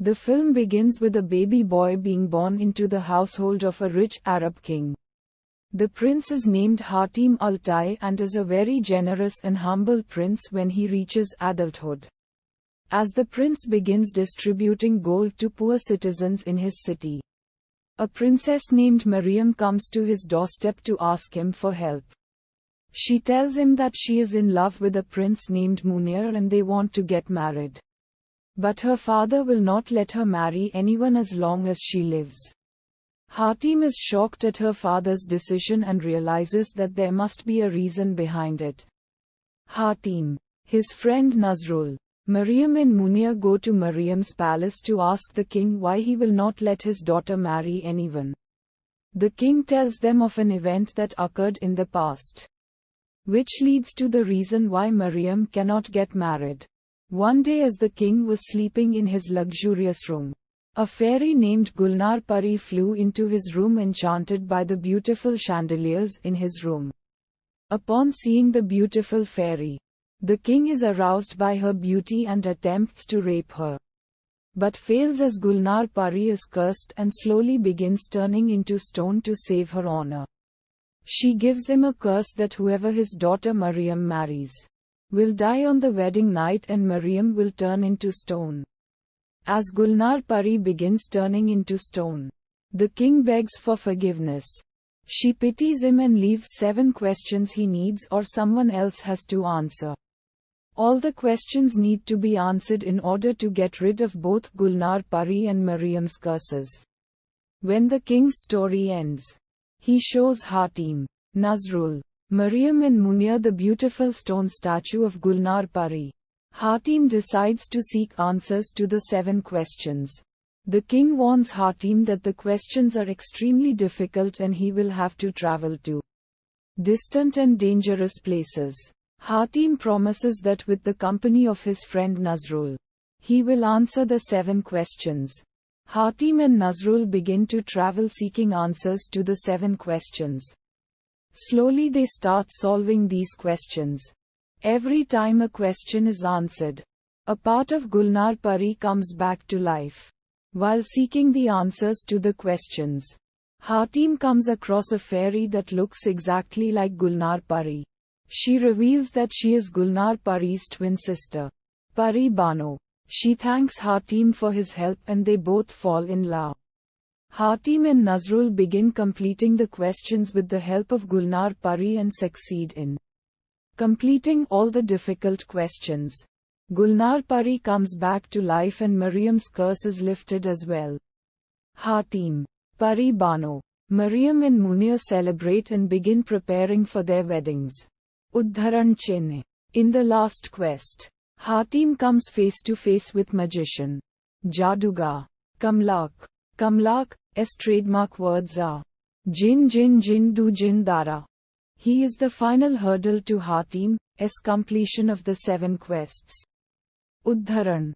The film begins with a baby boy being born into the household of a rich Arab king. The prince is named Haatim Tai and is a very generous and humble prince when he reaches adulthood. As the prince begins distributing gold to poor citizens in his city, a princess named Mariam comes to his doorstep to ask him for help. She tells him that she is in love with a prince named Munir and they want to get married. But her father will not let her marry anyone as long as she lives. Haatim is shocked at her father's decision and realizes that there must be a reason behind it. Haatim, his friend Nazrul, Mariam and Munir go to Mariam's palace to ask the king why he will not let his daughter marry anyone. The king tells them of an event that occurred in the past, which leads to the reason why Mariam cannot get married. One day as the king was sleeping in his luxurious room, a fairy named Gulnar Pari flew into his room enchanted by the beautiful chandeliers in his room. Upon seeing the beautiful fairy, the king is aroused by her beauty and attempts to rape her, but fails as Gulnar Pari is cursed and slowly begins turning into stone to save her honor. She gives him a curse that whoever his daughter Mariam marries will die on the wedding night and Mariam will turn into stone. As Gulnar Pari begins turning into stone, the king begs for forgiveness. She pities him and leaves 7 questions he needs or someone else has to answer. All the questions need to be answered in order to get rid of both Gulnar Pari and Mariam's curses. When the king's story ends, he shows Haatim, Nazrul, Mariam and Munir the beautiful stone statue of Gulnar Pari. Haatim decides to seek answers to the 7 questions. The king warns Haatim that the questions are extremely difficult and he will have to travel to distant and dangerous places. Haatim promises that with the company of his friend Nazrul, he will answer the 7 questions. Haatim and Nazrul begin to travel seeking answers to the 7 questions. Slowly they start solving these questions. Every time a question is answered, a part of Gulnar Pari comes back to life. While seeking the answers to the questions, Haatim comes across a fairy that looks exactly like Gulnar Pari. She reveals that she is Gulnar Pari's twin sister, Pari Bano. She thanks Haatim for his help and they both fall in love. Haatim and Nazrul begin completing the questions with the help of Gulnar Pari and succeed in completing all the difficult questions. Gulnar Pari comes back to life and Mariam's curse is lifted as well. Haatim, Pari Bano, Mariam and Munir celebrate and begin preparing for their weddings. Uddharan Chenne. In the last quest, Haatim comes face to face with magician Jadugar Kamlak. Kamlak's trademark words are Jin Jin Jin Du Jin Dara. He is the final hurdle to Haatim's completion of the 7 quests. Uddharan.